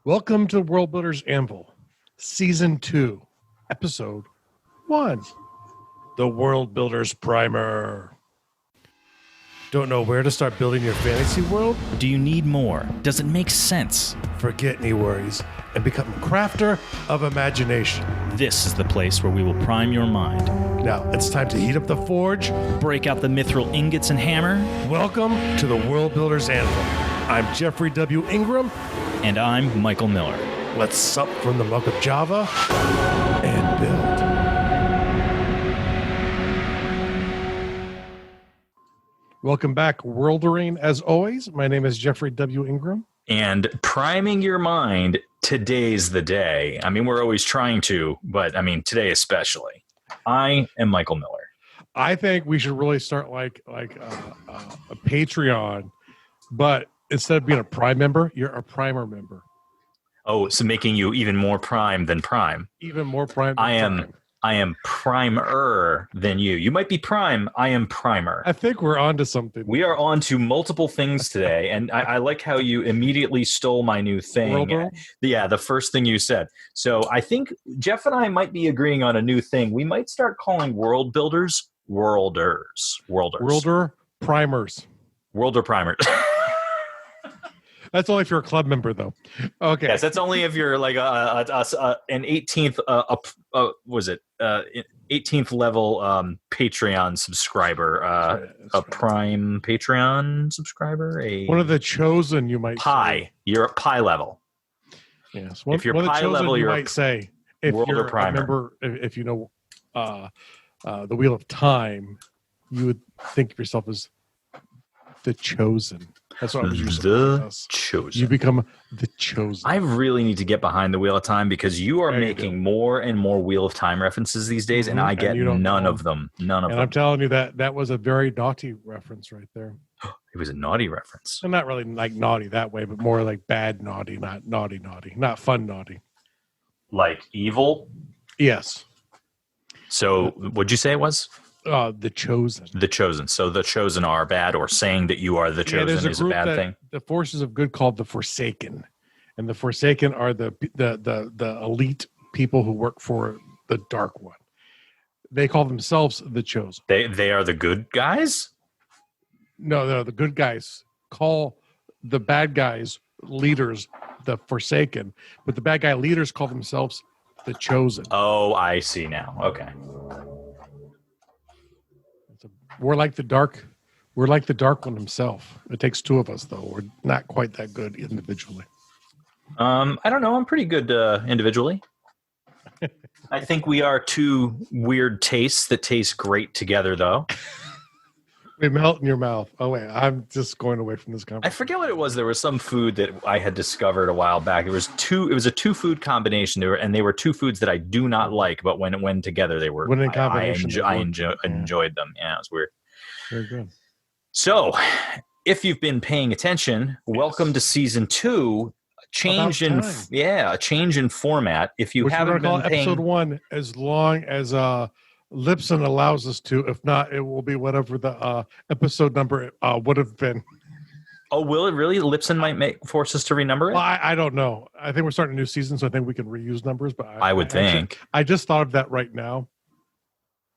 Welcome to Worldbuilders Anvil, Season 2, Episode 1, The Worldbuilders Primer. Don't know where to start building your fantasy world? Do you need more? Does it make sense? Forget any worries and become a crafter of imagination. This is the place where we will prime your mind. Now, it's time to heat up the forge. Break out the mithril ingots and hammer. Welcome to the Worldbuilders Anvil. I'm Jeffrey W. Ingram. And I'm Michael Miller. Let's sup from the mug of Java and build. Welcome back, Worldering. As always, my name is Jeffrey W. Ingram. And priming your mind, today's the day. I mean, we're always trying to, but I mean, today especially. I am Michael Miller. I think we should really start like a Patreon, but instead of being a Prime member, you're a Primer member. Oh, so making you even more prime than prime. Even more prime than Prime. I am primer than you. You might be prime. I am primer. I think we're on to something. We are on to multiple things today, and I like how you immediately stole my new thing. Yeah, the first thing you said. So I think Jeff and I might be agreeing on a new thing. We might start calling world builders worlders. Worlder primers. Worlder primers. That's only if you're a club member, though. Okay. Yes, that's only if you're like an 18th. Was it 18th level Patreon subscriber? That's right. Prime Patreon subscriber. One of the chosen, you might say. You're a pi level. Yes. If you're pi level, you might say. If you're a member, if you know the Wheel of Time, you would think of yourself as the chosen. That's what I was using. The chosen. You become the chosen. I really need to get behind the Wheel of Time because you are making more and more Wheel of Time references these days, and I get none of them. None of them. And I'm telling you that was a very naughty reference right there. It was a naughty reference. And not really like naughty that way, but more like bad naughty, not naughty, not fun naughty. Like evil? Yes. So what'd you say it was? The chosen. The chosen. So the chosen are bad, or saying that you are the chosen is a bad thing. The forces of good called the Forsaken, and the Forsaken are the elite people who work for the Dark One. They call themselves the chosen. They are the good guys? No, the good guys call the bad guys leaders the Forsaken, but the bad guy leaders call themselves the chosen. Oh, I see now. Okay. We're like the dark one himself. It takes two of us, though. We're not quite that good individually. I don't know. I'm pretty good individually. I think we are two weird tastes that taste great together, though. They melt in your mouth. Oh, wait. I'm just going away from this conversation. I forget what it was. There was some food that I had discovered a while back. It was a two-food combination. They were two foods that I do not like, but when together they were. When in combination, I enjoyed them. Yeah, it was weird. Very good. So, if you've been paying attention, welcome to Season 2. A change in format. If you haven't been paying, Episode 1, as long as Lipson allows us to. If not, it will be whatever the episode number would have been. Oh, will it really? Lipson might force us to renumber it? Well, I don't know. I think we're starting a new season, so I think we can reuse numbers. But I would think. I just thought of that right now.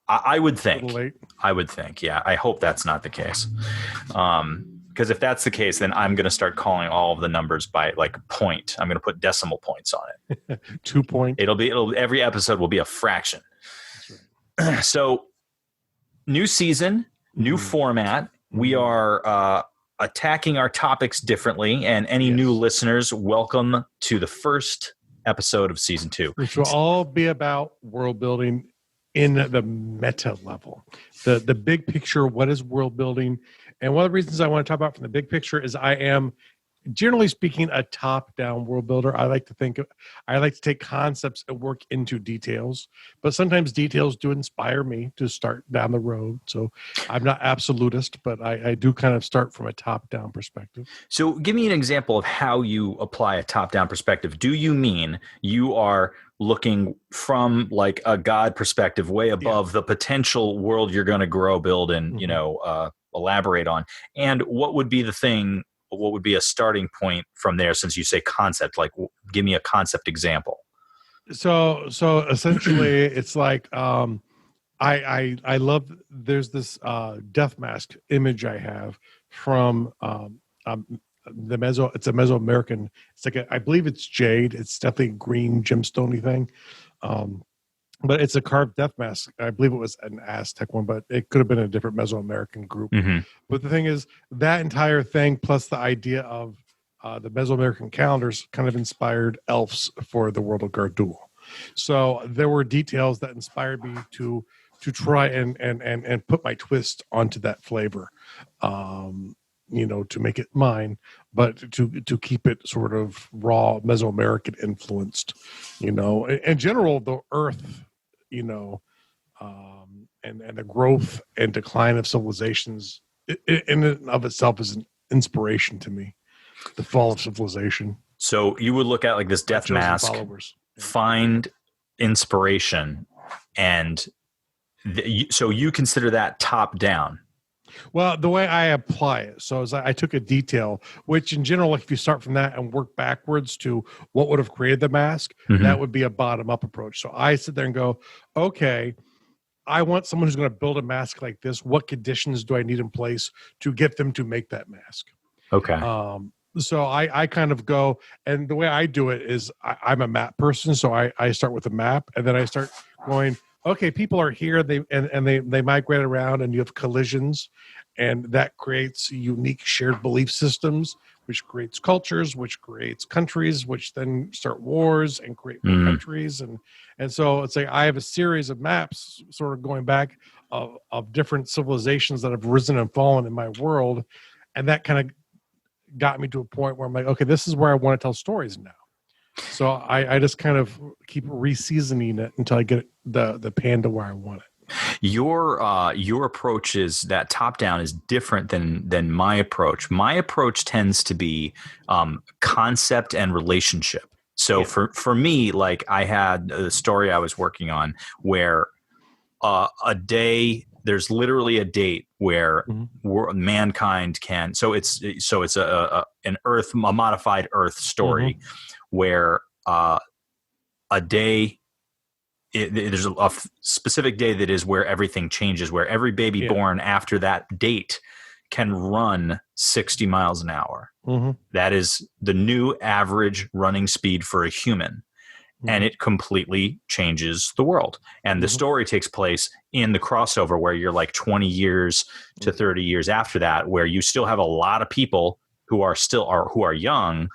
I would think. A little late. I would think. Yeah, I hope that's not the case. Because if that's the case, then I'm going to start calling all of the numbers by like point. I'm going to put decimal points on it. 2 point. Every episode will be a fraction. Right. So, new season, new format. We are attacking our topics differently, and any new listeners, welcome to the first episode of Season 2. Which will all be about world building in the meta level. The big picture, what is world building? And one of the reasons I want to talk about from the big picture is I am, generally speaking, a top-down world builder. I like to take concepts and work into details, but sometimes details do inspire me to start down the road. So I'm not absolutist, but I do kind of start from a top-down perspective. So give me an example of how you apply a top-down perspective. Do you mean you are looking from like a God perspective way above the potential world you're going to grow, build, and elaborate on? And what would be the thing what would be a starting point from there? Since you say concept, like give me a concept example. So essentially, it's like I love. There's this death mask image I have from It's a Mesoamerican. It's like I believe it's jade. It's definitely a green gemstone-y thing. But it's a carved death mask. I believe it was an Aztec one, but it could have been a different Mesoamerican group. Mm-hmm. But the thing is, that entire thing, plus the idea of the Mesoamerican calendars, kind of inspired elves for the World of Gardul. So there were details that inspired me to try and put my twist onto that flavor, to make it mine, but to keep it sort of raw Mesoamerican influenced. In general, the Earth, and the growth and decline of civilizations in and of itself is an inspiration to me. The fall of civilization. So you would look at like this death mask, find inspiration, and so you consider that top down. Well, the way I apply it, so is I took a detail, which in general, if you start from that and work backwards to what would have created the mask, that would be a bottom-up approach. So I sit there and go, okay, I want someone who's going to build a mask like this. What conditions do I need in place to get them to make that mask? Okay. So I kind of go, and the way I do it is I'm a map person. So I start with a map, and then I start going, okay, people are here. They migrate around, and you have collisions, and that creates unique shared belief systems, which creates cultures, which creates countries, which then start wars and create more countries. And so it's like I have a series of maps sort of going back of different civilizations that have risen and fallen in my world. And that kind of got me to a point where I'm like, okay, this is where I want to tell stories now. So I just kind of keep re-seasoning it until I get the pan to where I want it. Your approach is that top down is different than my approach. My approach tends to be concept and relationship. So for me, like I had a story I was working on where there's literally a date where mankind can. So it's a modified Earth story where a day. There's a specific day that is where everything changes, where every baby born after that date can run 60 miles an hour. That is the new average running speed for a human. And it completely changes the world. And the story takes place in the crossover where you're like 20 years to 30 years after that, where you still have a lot of people who are young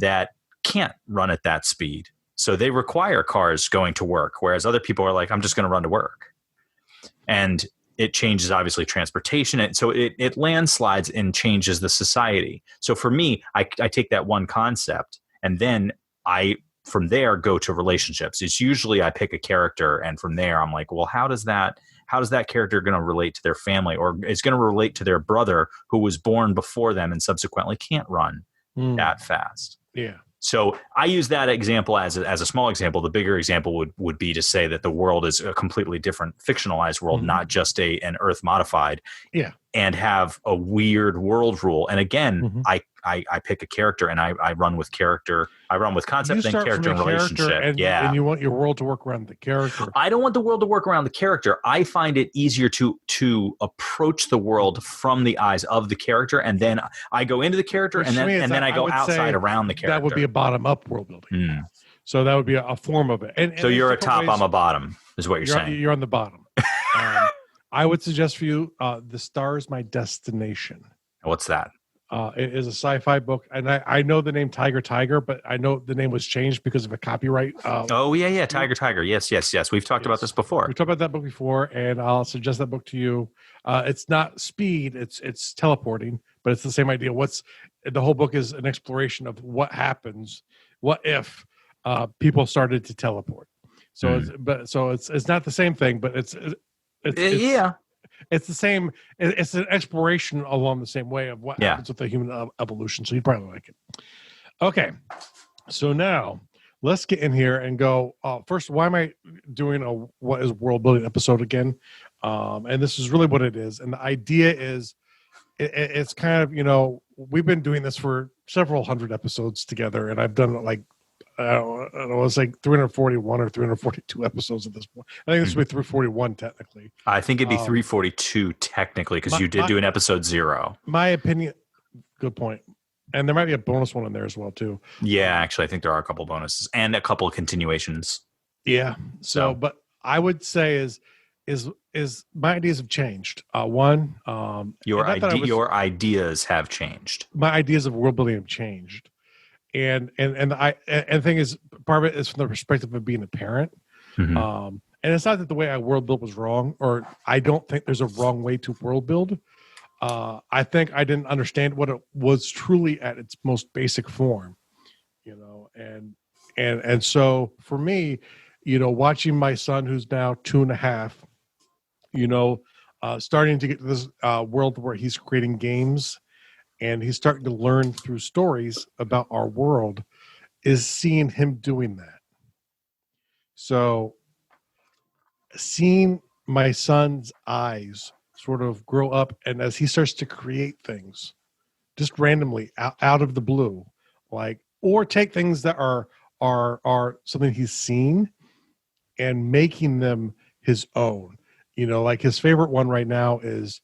that can't run at that speed. So they require cars going to work, whereas other people are like, I'm just going to run to work. And it changes, obviously, transportation. And so it landslides and changes the society. So for me, I take that one concept and then from there go to relationships. It's usually I pick a character and from there I'm like, well, how does that character going to relate to their family, or it's going to relate to their brother who was born before them and subsequently can't run that fast. Yeah. So I use that example as a small example. The bigger example would be to say that the world is a completely different fictionalized world, not just an Earth modified, and have a weird world rule. And again, I pick a character and I run with character. I run with concept, then character and relationship. And you want your world to work around the character. I don't want the world to work around the character. I find it easier to approach the world from the eyes of the character, and then I go into the character, and then I go outside around the character. That would be a bottom-up world building. So that would be a form of it. And so you're a top, I'm a bottom, is what you're saying. You're on the bottom. I would suggest for you, The Star is My Destination. What's that? It is a sci-fi book, and I know the name Tiger, but I know the name was changed because of a copyright. Tiger. Yes. We've talked about this before. We've talked about that book before, and I'll suggest that book to you. It's not speed; it's teleporting, but it's the same idea. The whole book is an exploration of what happens. What if people started to teleport? So, it's not the same thing, but it's the same. It's an exploration along the same way of what happens with the human evolution. So you'd probably like it. Okay, so now let's get in here and go. First, why am I doing what is world building episode again? And this is really what it is. And the idea is, it's kind of, you know, we've been doing this for several hundred episodes together, and I've done like I don't know, it's like 341 or 342 episodes at this point. I think this would be 341 technically. I think it'd be 342 technically, because you did do an episode 0. My opinion, good point. And there might be a bonus one in there as well too. Yeah, actually, I think there are a couple bonuses and a couple of continuations. Yeah. So, but I would say is my ideas have changed. Your ideas have changed. My ideas of world building have changed. And the thing is, part of it is from the perspective of being a parent. Mm-hmm. And it's not that the way I world build was wrong, or I don't think there's a wrong way to world build. I think I didn't understand what it was truly at its most basic form, you know, and so for me, you know, watching my son, who's now 2.5, you know, starting to get to this world where he's creating games and he's starting to learn through stories about our world, is seeing him doing that. So seeing my son's eyes sort of grow up, and as he starts to create things just randomly out of the blue, like, or take things that are something he's seen and making them his own. You know, like his favorite one right now is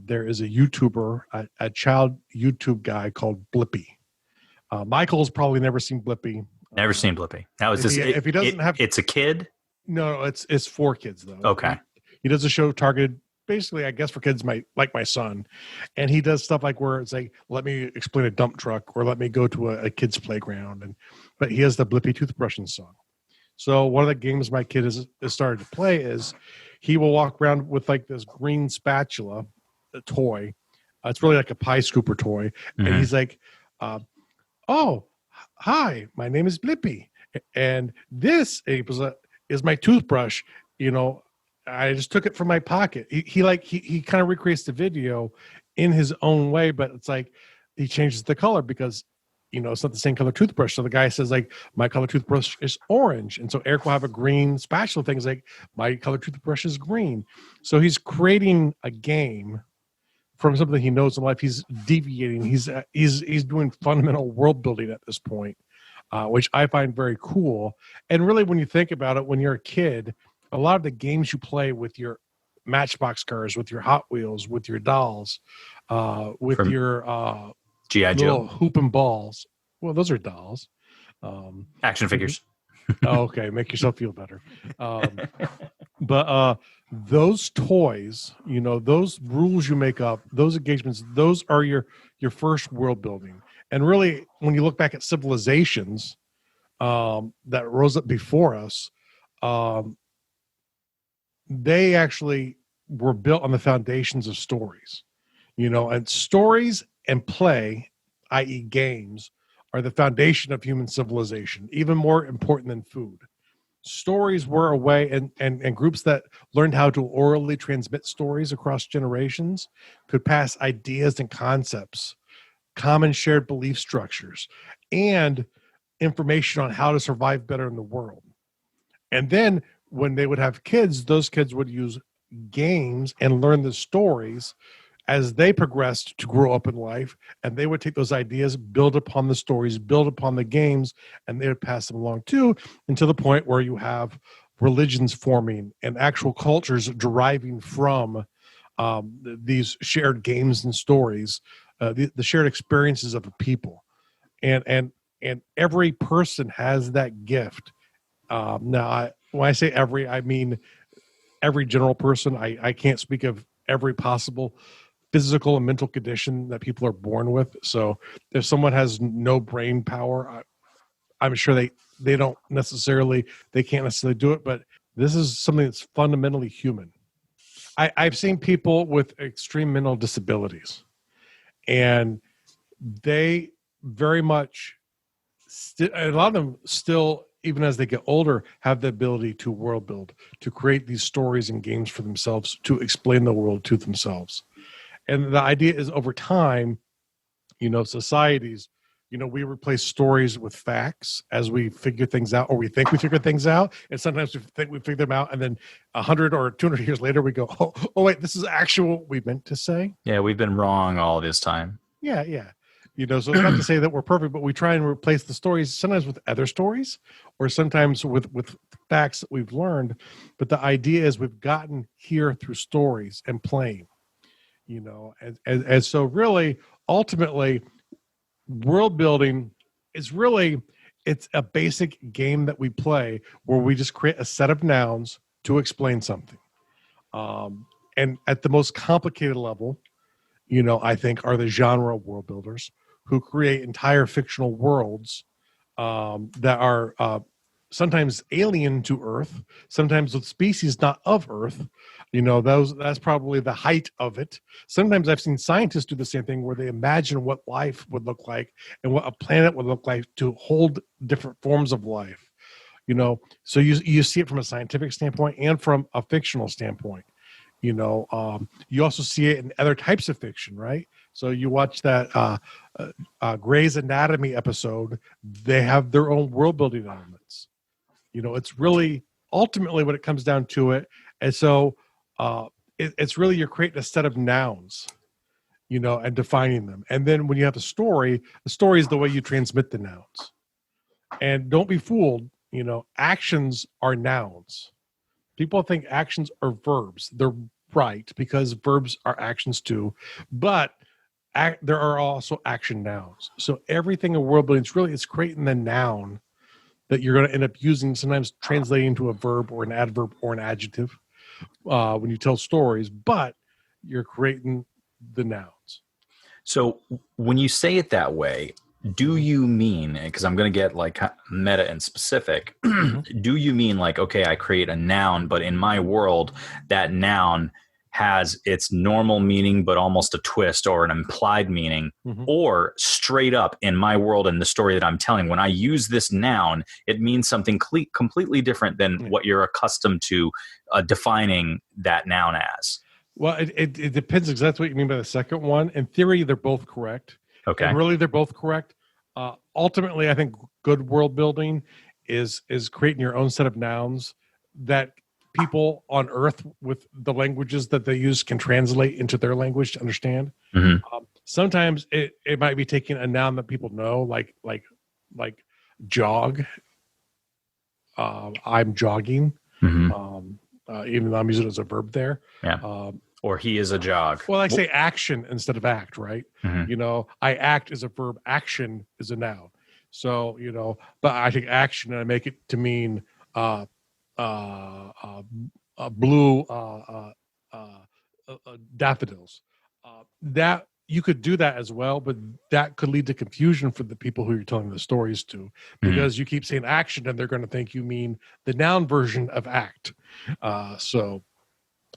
there is a YouTuber, a child YouTube guy called Blippi. Michael's probably never seen Blippi. Never seen Blippi. Now, if he doesn't have, it's a kid. No, it's for kids though. Okay. He does a show targeted basically, I guess, for kids like my son, and he does stuff like where it's like, let me explain a dump truck, or let me go to a kid's playground, but he has the Blippi toothbrushing song. So one of the games my kid has started to play is he will walk around with like this green spatula, a toy. It's really like a pie scooper toy, and he's like, "Oh, hi, my name is Blippi, and this is my toothbrush. You know, I just took it from my pocket." He kind of recreates the video in his own way, but it's like he changes the color because, you know, it's not the same color toothbrush. So the guy says like, my color toothbrush is orange. And so Eric will have a green spatula thing. It's like, my color toothbrush is green. So he's creating a game from something he knows in life. He's deviating. He's doing fundamental world building at this point, which I find very cool. And really, when you think about it, when you're a kid, a lot of the games you play with your Matchbox cars, with your Hot Wheels, with your dolls, with your G.I. Joe hoop and balls. Well, those are dolls. Action figures. Okay, make yourself feel better. But those toys, you know, those rules you make up, those engagements, those are your first world building. And really, when you look back at civilizations that rose up before us, they actually were built on the foundations of stories, you know, and stories and play, i.e. games, are the foundation of human civilization, even more important than food. Stories were a way, and groups that learned how to orally transmit stories across generations could pass ideas and concepts, common shared belief structures, and information on how to survive better in the world. And then when they would have kids, those kids would use games and learn the stories as they progressed to grow up in life, and they would take those ideas, build upon the stories, build upon the games, and they would pass them along too, until the point where you have religions forming and actual cultures deriving from these shared games and stories, the shared experiences of a people, and every person has that gift. Now, when I say every, I mean every general person. I can't speak of every possible physical and mental condition that people are born with. So if someone has no brain power, I'm sure they can't necessarily do it, but this is something that's fundamentally human. I've seen people with extreme mental disabilities, and they very much, a lot of them still, even as they get older, have the ability to world build, to create these stories and games for themselves, to explain the world to themselves. And the idea is, over time, you know, societies, We replace stories with facts as we figure things out, or we think we figure things out. And sometimes we think we figure them out. And then 100 or 200 years later, we go, oh, wait, this is actually what we meant to say. Yeah, we've been wrong all this time. Yeah. So it's not to say that we're perfect, but we try and replace the stories sometimes with other stories, or sometimes with facts that we've learned. But the idea is we've gotten here through stories and playing, and so really, ultimately, world building is really, it's a basic game that we play where we just create a set of nouns to explain something. And at the most complicated level, I think are the genre world builders who create entire fictional worlds that are sometimes alien to Earth, sometimes with species not of Earth. That's probably the height of it. Sometimes I've seen scientists do the same thing where they imagine what life would look like and what a planet would look like to hold different forms of life. So you see it from a scientific standpoint and from a fictional standpoint. You also see it in other types of fiction, right? So you watch that Grey's Anatomy episode, they have their own world building elements. It's really ultimately when it comes down to it. And so it's really, you're creating a set of nouns, and defining them. And then when you have the story is the way you transmit the nouns. And don't be fooled, actions are nouns. People think actions are verbs. They're right, because verbs are actions too. But there are also action nouns. So everything in world building is really, it's creating the noun that you're going to end up using, sometimes translating into a verb or an adverb or an adjective when you tell stories, but you're creating the nouns. So when you say it that way, do you mean, because I'm going to get like meta and specific, do you mean like, okay, I create a noun, but in my world, that noun has its normal meaning, but almost a twist or an implied meaning, or straight up in my world and the story that I'm telling, when I use this noun, it means something completely different than what you're accustomed to defining that noun as? Well, it depends exactly what you mean by the second one. In theory, they're both correct. Okay. And really, they're both correct. Ultimately, I think good world building is creating your own set of nouns that people on Earth with the languages that they use can translate into their language to understand. Sometimes it might be taking a noun that people know, like jog. I'm jogging. Even though I'm using it as a verb there. Yeah. Or he is a jog. Well, I say action instead of act, right? I act is a verb. Action is a noun. So, but I take action and I make it to mean blue daffodils. That you could do that as well, but that could lead to confusion for the people who you're telling the stories to, because you keep saying action and they're going to think you mean the noun version of act.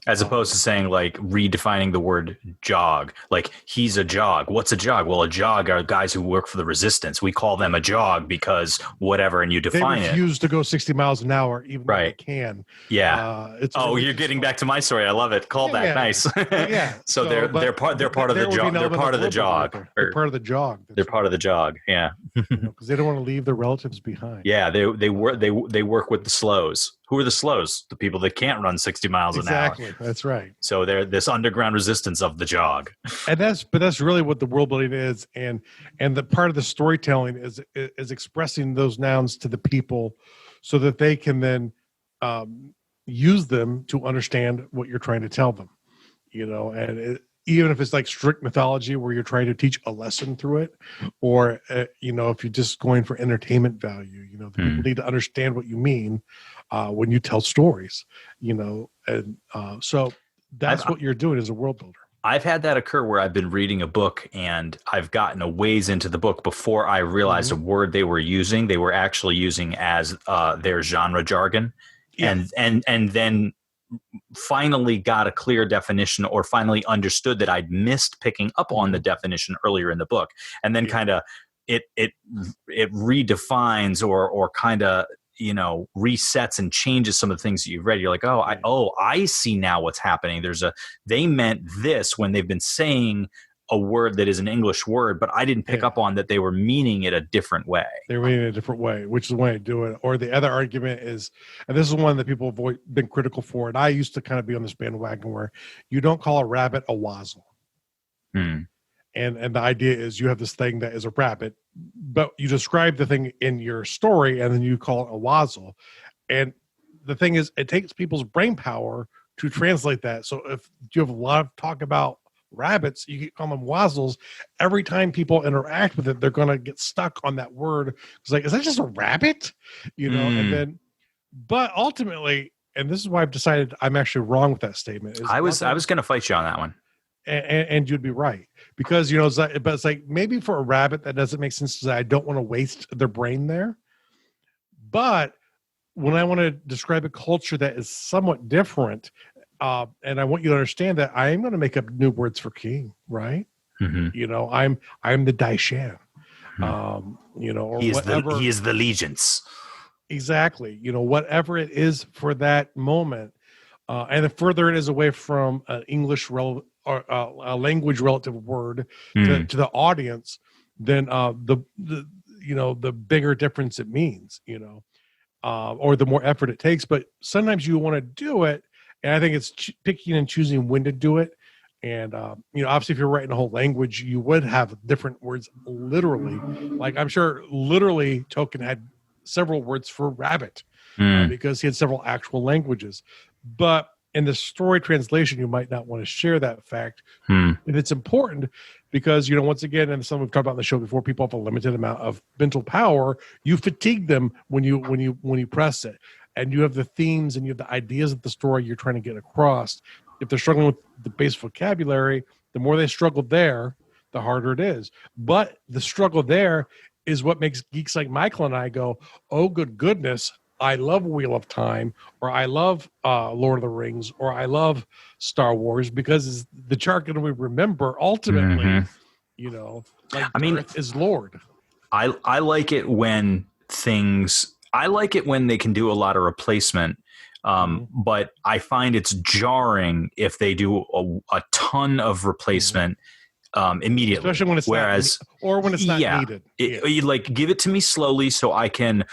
As opposed to saying, like, redefining the word jog. Like, he's a jog. What's a jog? Well, a jog are guys who work for the resistance. We call them a jog because whatever, and you define it. They refuse to go 60 miles an hour, even though they can. Yeah. You're getting back to my story. I love it. Call back. Nice. So they're part of the jog. They're part of the jog. They're part of the jog. They're part of the jog. Yeah. Because they don't want to leave their relatives behind. Yeah. They work with the slows. Who are the slows? The people that can't run 60 miles an hour. Exactly. That's right. So they're this underground resistance of the jog. And that's really what the world building is. And the part of the storytelling is expressing those nouns to the people so that they can then use them to understand what you're trying to tell them. Even if it's like strict mythology where you're trying to teach a lesson through it, or, if you're just going for entertainment value, the people need to understand what you mean when you tell stories, so that's what you're doing as a world builder. I've had that occur where I've been reading a book and I've gotten a ways into the book before I realized a word they were using, they were actually using as their genre jargon. Yeah. And then finally got a clear definition, or finally understood that I'd missed picking up on the definition earlier in the book. And then kind of it redefines or kind of, resets and changes some of the things that you've read. You're like, I see now what's happening. They meant this when they've been saying a word that is an English word, but I didn't pick up on that they were meaning it a different way. They're meaning it a different way, which is the way to do it. Or the other argument is, and this is one that people have been critical for, and I used to kind of be on this bandwagon where you don't call a rabbit a wazzle. And the idea is you have this thing that is a rabbit, but you describe the thing in your story and then you call it a wazzle. And the thing is, it takes people's brain power to translate that. So if you have a lot of talk about rabbits, you can call them wazzles. Every time people interact with it, they're going to get stuck on that word. It's like, is that just a rabbit? And then, but ultimately, and this is why I've decided I'm actually wrong with that statement. I was going to fight you on that one. And you'd be right, because it's like maybe for a rabbit that doesn't make sense, because I don't want to waste their brain there. But when I want to describe a culture that is somewhat different, and I want you to understand that I am going to make up new words for king, right? I'm the Daishan, or he is whatever. He is the allegiance. Exactly. Whatever it is for that moment, and the further it is away from an English or a language relative word to the audience, then the bigger difference it means, or the more effort it takes. But sometimes you want to do it, and I think it's picking and choosing when to do it. And obviously, if you're writing a whole language, you would have different words literally. Like I'm sure literally Tolkien had several words for rabbit because he had several actual languages. But in the story translation, you might not want to share that fact. And it's important because, once again, and some we've talked about on the show before, people have a limited amount of mental power. You fatigue them when you press it, and you have the themes and you have the ideas of the story you're trying to get across. If they're struggling with the base vocabulary, the more they struggle there, the harder it is. But the struggle there is what makes geeks like Michael and I go, oh, good goodness, I love Wheel of Time, or I love Lord of the Rings, or I love Star Wars, because it's the jargon we remember ultimately, Earth is Lord. I like it when they can do a lot of replacement. But I find it's jarring if they do a ton of replacement immediately, especially when it's when it's not needed. You give it to me slowly so I can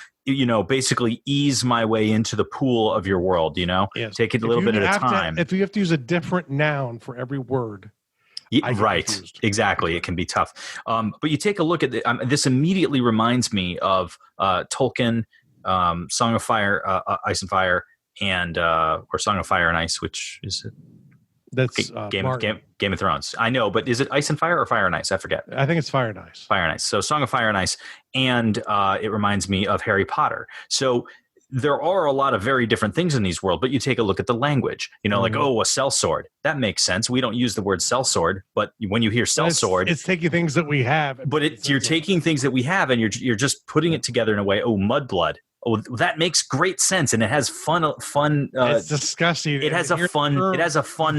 basically ease my way into the pool of your world. Yes. Take it a little bit at a time. If you have to use a different noun for every word, right, confused. Exactly, it can be tough. But you take a look at this immediately reminds me of Tolkien, Song of Fire, Ice and Fire, and or Song of Fire and Ice, which is that's Game of Thrones. I know, but is it Ice and Fire or Fire and Ice? I forget. I think it's Fire and Ice. Fire and Ice. So Song of Fire and Ice, and it reminds me of Harry Potter. So there are a lot of very different things in these worlds, but you take a look at the language. A sellsword. That makes sense. We don't use the word sellsword, but when you hear sellsword, it's taking things that we have. But you're taking things that we have, and you're just putting it together in a way. Oh, mudblood. Oh, that makes great sense, and it has fun. It's disgusting. It has a fun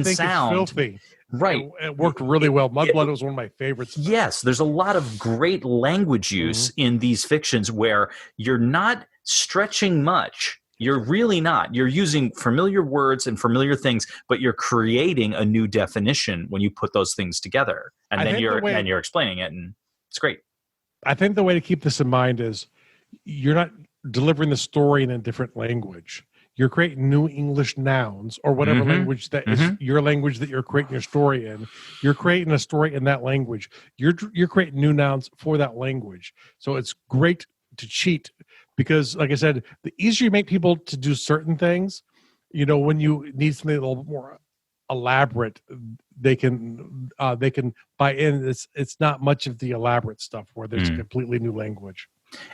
sound. It's filthy. Right. It worked really well. Mudblood was one of my favorites. Yes, there's a lot of great language use in these fictions where you're not stretching much. You're really not. You're using familiar words and familiar things, but you're creating a new definition when you put those things together, and then you're explaining it, and it's great. I think the way to keep this in mind is you're not delivering the story in a different language. You're creating new English nouns, or whatever language that is your language that you're creating your story in. You're creating a story in that language. You're creating new nouns for that language. So it's great to cheat, because, like I said, the easier you make people to do certain things, when you need something a little bit more elaborate, they can buy in. It's not much of the elaborate stuff where there's a completely new language.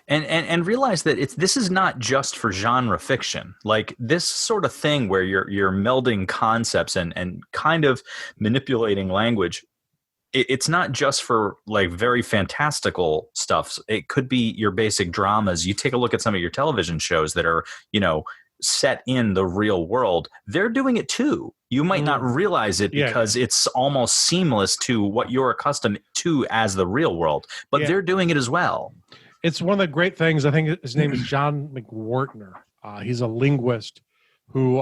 And realize that this is not just for genre fiction. Like this sort of thing where you're melding concepts and kind of manipulating language. It's not just for like very fantastical stuff. It could be your basic dramas. You take a look at some of your television shows that are, set in the real world. They're doing it too. You might not realize it because it's almost seamless to what you're accustomed to as the real world, but they're doing it as well. It's one of the great things. I think his name is John McWhortner. He's a linguist who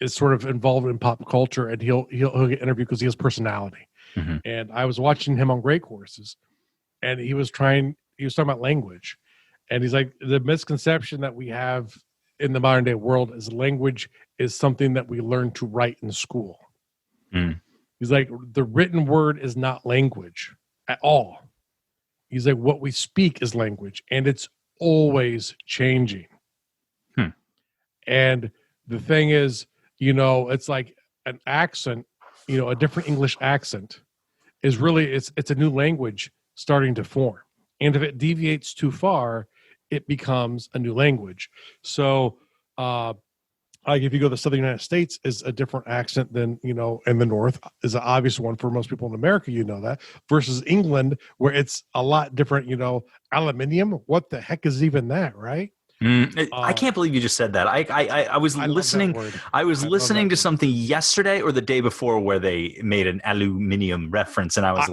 is sort of involved in pop culture, and he'll get interviewed because he has personality. Mhm. And I was watching him on Great Courses, and he was talking about language. And he's like, the misconception that we have in the modern day world is language is something that we learn to write in school. Mm. He's like, the written word is not language at all. He's like, what we speak is language, and it's always changing. And the thing is, it's like an accent, a different English accent is really, it's a new language starting to form. And if it deviates too far, it becomes a new language. So, like if you go to the Southern United States, is a different accent than, in the North is an obvious one for most people in America, that, versus England, where it's a lot different, aluminium. What the heck is even that, right? I can't believe you just said that. I was listening. I was listening to something yesterday or the day before where they made an aluminium reference, and I was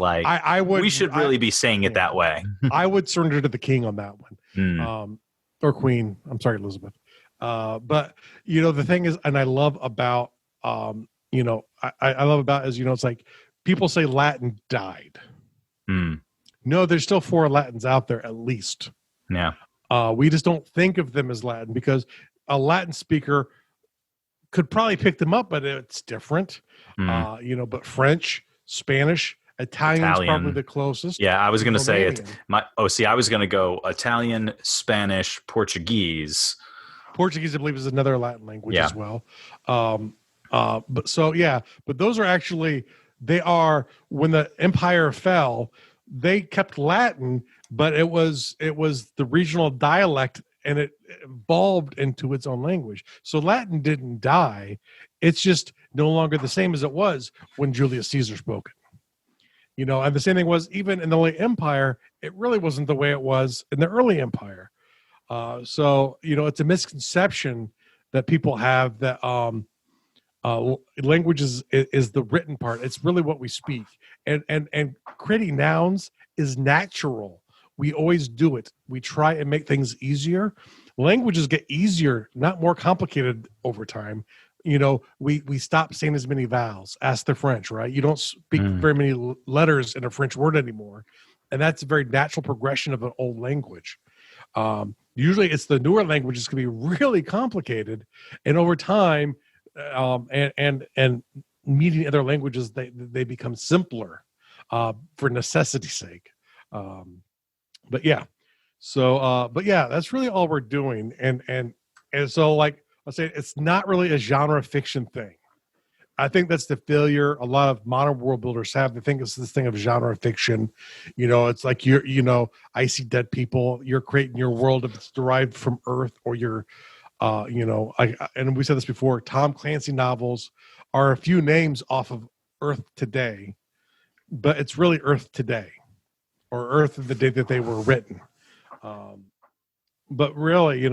we should really be saying it that way. I would surrender to the king on that one, or queen. I'm sorry, Elizabeth. But the thing is, and I love about, I love about is, it's like people say Latin died. No, there's still 4 Latins out there at least. Yeah. We just don't think of them as Latin because a Latin speaker could probably pick them up, but it's different. But French, Spanish, Italian's probably the closest. Yeah, I was going to say it. I was going to go Italian, Spanish, Portuguese. Portuguese, I believe, is another Latin language as well. But those are actually, they are, when the empire fell, they kept Latin, but it was the regional dialect, and it evolved into its own language. So Latin didn't die. It's just no longer the same as it was when Julius Caesar spoke it. And the same thing was even in the late empire, it really wasn't the way it was in the early empire. So it's a misconception that people have that language is the written part. It's really what we speak, and creating nouns is natural. We always do it. We try and make things easier. Languages get easier, not more complicated over time. We stop saying as many vowels. Ask the French, right? You don't speak very many letters in a French word anymore, and that's a very natural progression of an old language. Usually it's the newer languages can be really complicated, and over time, and meeting other languages, they become simpler for necessity's sake. That's really all we're doing, and so like I say, it's not really a genre fiction thing. I think that's the failure a lot of modern world builders have. They think it's this thing of genre fiction. It's like I see dead people. You're creating your world if it's derived from Earth, or you're, and we said this before. Tom Clancy novels are a few names off of Earth Today, but it's really Earth Today, or Earth the day that they were written. But really,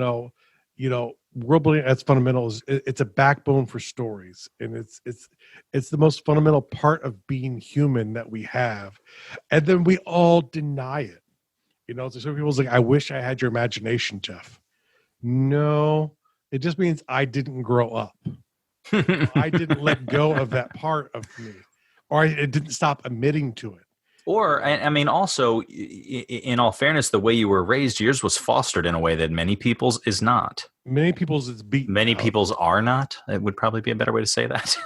world building at its fundamentals, it's a backbone for stories, and it's the most fundamental part of being human that we have, and then we all deny it. So some people's like, I wish I had your imagination, Jeff. No, it just means I didn't grow up. I didn't let go of that part of me, or it didn't stop admitting to it. Or, I mean, also, in all fairness, the way you were raised, yours was fostered in a way that many people's is not. Many people's is beaten. Many people's are not. It would probably be a better way to say that.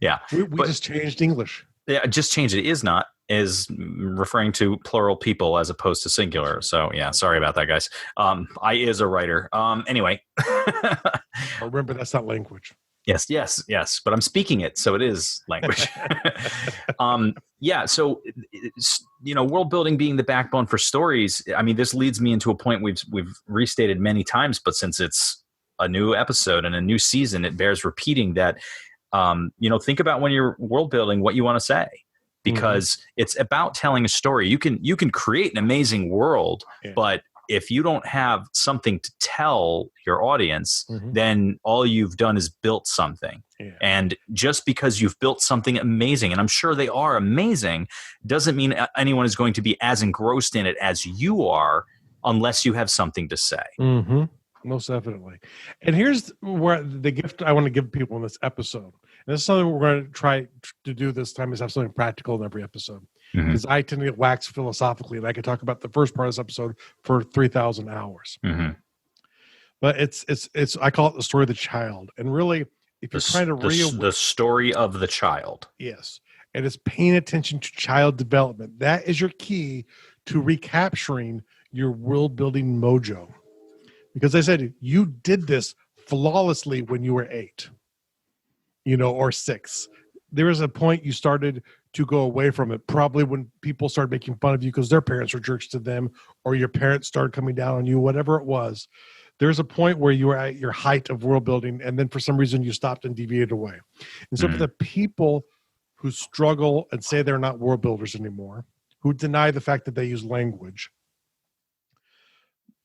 Yeah. We just changed English. Yeah, just changed it. Is not is referring to plural people as opposed to singular. So, yeah, sorry about that, guys. I is a writer. Anyway. Remember, that's not language. Yes. But I'm speaking it, so it is language. So, world building being the backbone for stories. I mean, this leads me into a point we've restated many times, but since it's a new episode and a new season, it bears repeating that. Think about when you're world building what you want to say, because it's about telling a story. You can create an amazing world, but if you don't have something to tell your audience, then all you've done is built something. Yeah. And just because you've built something amazing, and I'm sure they are amazing, doesn't mean anyone is going to be as engrossed in it as you are unless you have something to say. Most definitely. And here's where the gift I want to give people in this episode And this is something we're going to try to do this time, is have something practical in every episode. Mhm. Because I tend to wax philosophically, and I could talk about the first part of this episode for 3,000 hours. Mhm. But it's I call it the story of the child. And really, if you're trying to the story of the child. yes, and it's paying attention to child development. That is your key to recapturing your world building mojo. Because I said you did this flawlessly when you were 8, or 6. There was a point you started to go away from it, probably when people started making fun of you because their parents were jerks to them, or your parents started coming down on you, whatever it was. There's a point where you were at your height of world building, and then for some reason you stopped and deviated away. And so for the people who struggle and say they're not world builders anymore, who deny the fact that they use language,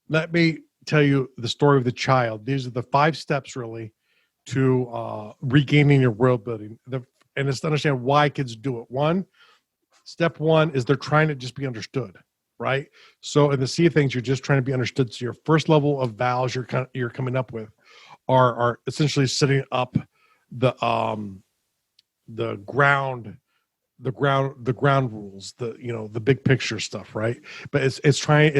let me tell you the story of the child. These are the 5 steps really to regaining your world building. And it's to understand why kids do it. Step one is they're trying to just be understood. Right. So in the sea of things, you're just trying to be understood. So your first level of vows you're coming up with are essentially setting up the ground rules, the big picture stuff, right? But it's trying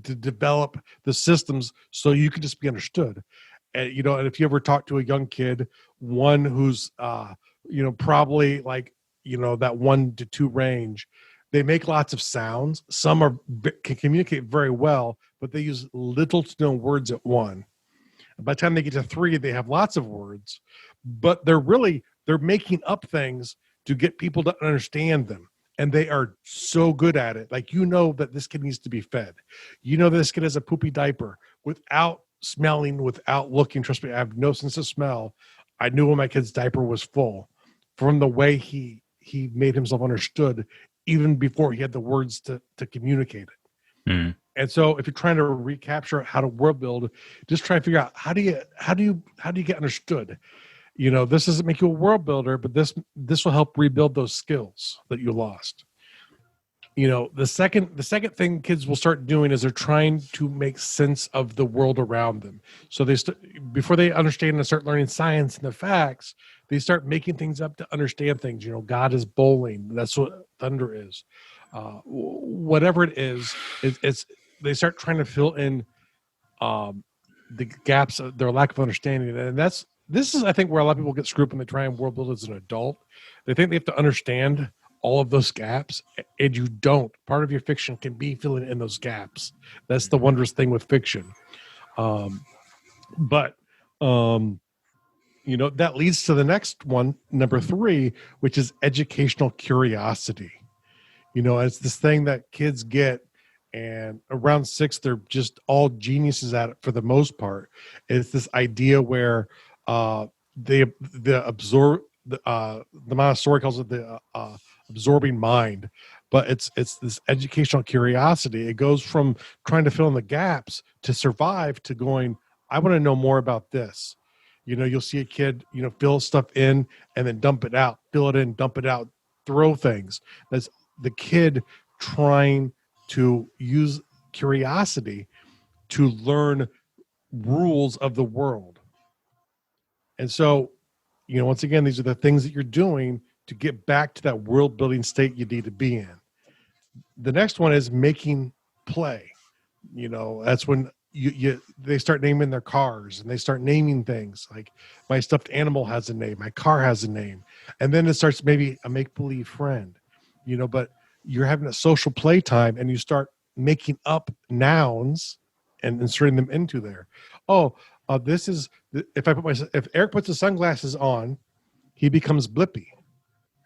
to develop the systems so you can just be understood. And and if you ever talk to a young kid, one who's probably like that 1 to 2 range, they make lots of sounds. Some can communicate very well, but they use little to no words at 1. By the time they get to 3, they have lots of words, but they're making up things to get people to understand them. And they are so good at it. Like, that this kid needs to be fed. That this kid has a poopy diaper without smelling, without looking. Trust me, I have no sense of smell. I knew when my kid's diaper was full from the way he made himself understood, even before he had the words to communicate it. Mm. And so if you're trying to recapture how to world build, just try to figure out how do you get understood. This doesn't make you a world builder, but this will help rebuild those skills that you lost. The second thing kids will start doing is they're trying to make sense of the world around them. So before they understand and start learning science and the facts, they start making things up to understand things. God is bowling. That's what thunder is. Whatever it is, it's they start trying to fill in the gaps of their lack of understanding. And this is, I think, where a lot of people get screwed when they try and world build as an adult. They think they have to understand all of those gaps, and you don't. Part of your fiction can be filling in those gaps. That's the wondrous thing with fiction. But that leads to the next one, number 3, which is educational curiosity. It's this thing that kids get, and around 6, they're just all geniuses at it for the most part. It's this idea where they absorb the Montessori calls it the absorbing mind, but it's this educational curiosity. It goes from trying to fill in the gaps to survive to going, I want to know more about this. You'll see a kid, fill stuff in and then dump it out, fill it in, dump it out, throw things. That's the kid trying to use curiosity to learn rules of the world. And so, once again, these are the things that you're doing to get back to that world building state you need to be in. The next one is making play. That's when they start naming their cars, and they start naming things like my stuffed animal has a name, my car has a name. And then it starts maybe a make-believe friend, but you're having a social play time, and you start making up nouns and inserting them into there. This is if Eric puts his sunglasses on, he becomes Blippy.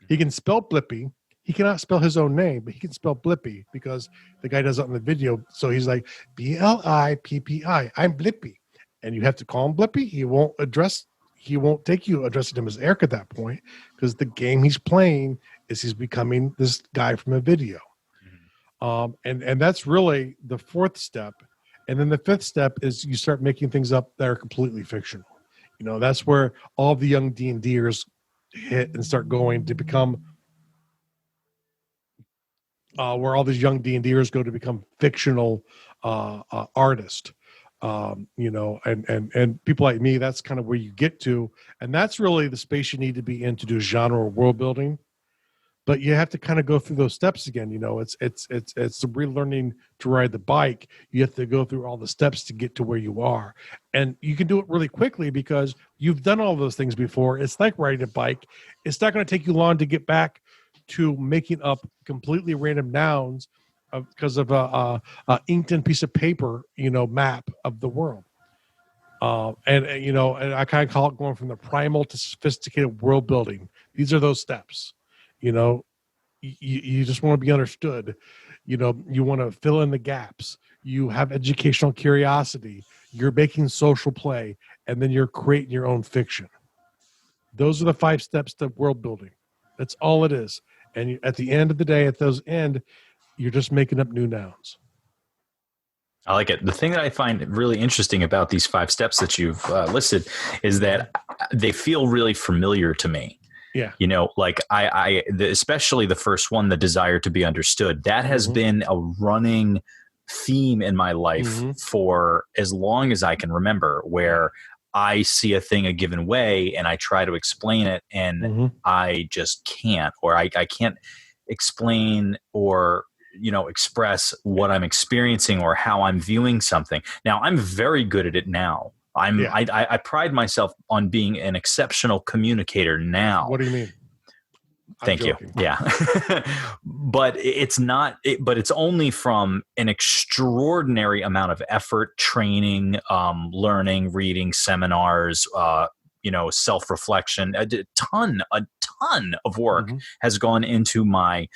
He can spell Blippy. He cannot spell his own name, but he can spell Blippy because the guy does it in the video. So he's like, Blippi. I'm Blippy. And you have to call him Blippy. He won't take you addressing him as Eric at that point, because the game he's playing is he's becoming this guy from a video. And that's really the 4th step. And then the 5th step is you start making things up that are completely fictional. That's where all the young D&Ders hit and start going to become where all these young D&Ders go to become fictional artists. And people like me, that's kind of where you get to, and that's really the space you need to be in to do genre or world building. But you have to kind of go through those steps again. It's the relearning to ride the bike. You have to go through all the steps to get to where you are, and you can do it really quickly because you've done all those things before. It's like riding a bike. It's not going to take you long to get back to making up completely random nouns because of a inked in piece of paper, map of the world. And I kind of call it going from the primal to sophisticated world building. These are those steps. You just want to be understood. You want to fill in the gaps. You have educational curiosity. You're making social play, and then you're creating your own fiction. Those are the 5 steps to world building. That's all it is. And at the end of the day, at those end, you're just making up new nouns. I like it. The thing that I find really interesting about these 5 steps that you've listed is that they feel really familiar to me. Yeah. Like especially the first one, the desire to be understood, that has been a running theme in my life for as long as I can remember, where I see a thing a given way and I try to explain it and I just can't, or I can't explain or, express what I'm experiencing or how I'm viewing something. Now, I'm very good at it now. I pride myself on being an exceptional communicator now. What do you mean? Thank you. Yeah. But it's not, but it's only from an extraordinary amount of effort, training, learning, reading, seminars, self-reflection. A ton of work has gone into my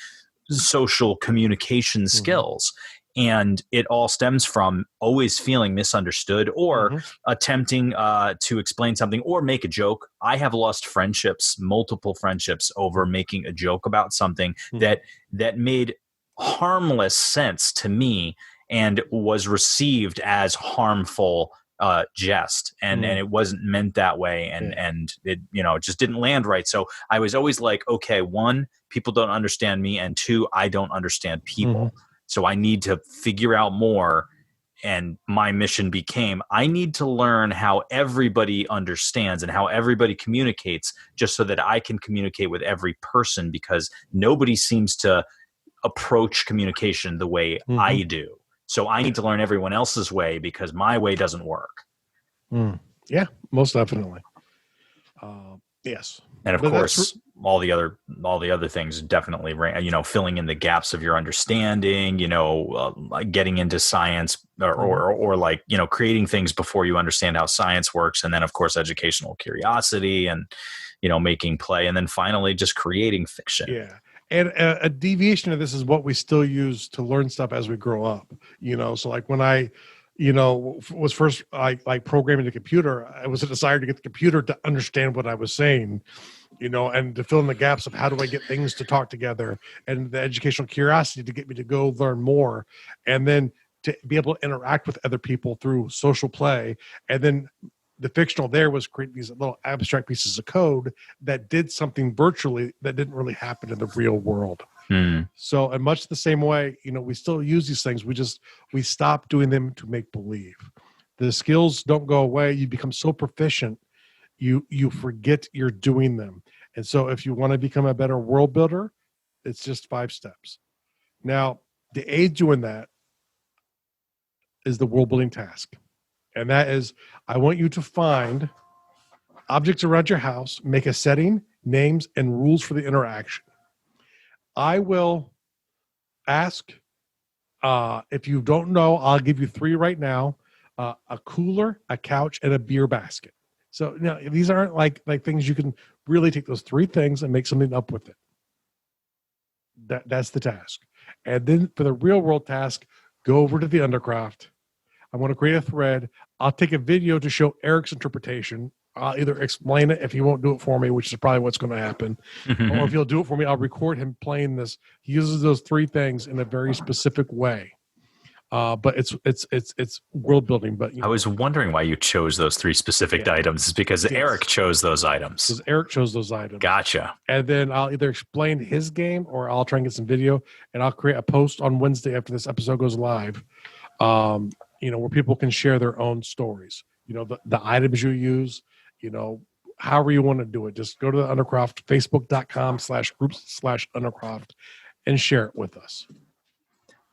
social communication skills. And it all stems from always feeling misunderstood or attempting to explain something or make a joke. I have lost multiple friendships over making a joke about something that made harmless sense to me and was received as harmful jest. And it wasn't meant that way. And it, just didn't land right. So I was always like, okay, 1, people don't understand me. And 2, I don't understand people. So I need to figure out more, and my mission became, I need to learn how everybody understands and how everybody communicates, just so that I can communicate with every person, because nobody seems to approach communication the way I do. So I need to learn everyone else's way because my way doesn't work. Yeah, most definitely. Yes. And of course, all the other things definitely, filling in the gaps of your understanding, like getting into science or like, creating things before you understand how science works. And then of course, educational curiosity and, making play. And then finally just creating fiction. Yeah. And a deviation of this is what we still use to learn stuff as we grow up, so like when I, was first like programming the computer, it was a desire to get the computer to understand what I was saying, and to fill in the gaps of how do I get things to talk together, and the educational curiosity to get me to go learn more, and then to be able to interact with other people through social play. And then the fictional there was creating these little abstract pieces of code that did something virtually that didn't really happen in the real world. So in much the same way, we still use these things. We stop doing them to make believe. The skills don't go away. You become so proficient, you forget you're doing them. And so if you want to become a better world builder, it's just 5 steps. Now, the aid doing that is the world building task. And that is, I want you to find objects around your house, make a setting, names, and rules for the interaction. I will ask, if you don't know, I'll give you 3 right now, a cooler, a couch, and a beer basket. So now these aren't like things you can really take those 3 things and make something up with it. That's the task. And then for the real world task, go over to the Undercroft. I want to create a thread. I'll take a video to show Eric's interpretation. I'll either explain it if he won't do it for me, which is probably what's going to happen. Or if he'll do it for me, I'll record him playing this. He uses those 3 things in a very specific way. But it's world building. But I was wondering why you chose those 3 specific items. It's because Eric chose those items. Because Eric chose those items. Gotcha. And then I'll either explain his game or I'll try and get some video, and I'll create a post on Wednesday after this episode goes live. where people can share their own stories. The items you use, however you want to do it. Just go to the Undercroft, facebook.com/groups/Undercroft, and share it with us.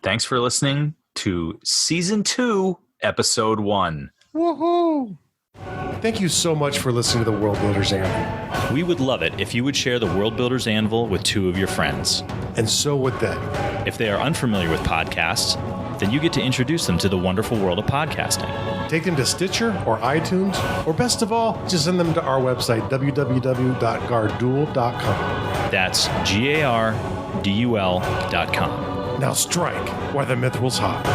Thanks for listening to Season 2, Episode 1. Woohoo! Thank you so much for listening to the World Builders Anvil. We would love it if you would share the World Builders Anvil with 2 of your friends. And so would they. If they are unfamiliar with podcasts, then you get to introduce them to the wonderful world of podcasting. Take them to Stitcher or iTunes, or best of all, just send them to our website, www.gardul.com. That's GARDUL.com. Now strike while the mithril's hot.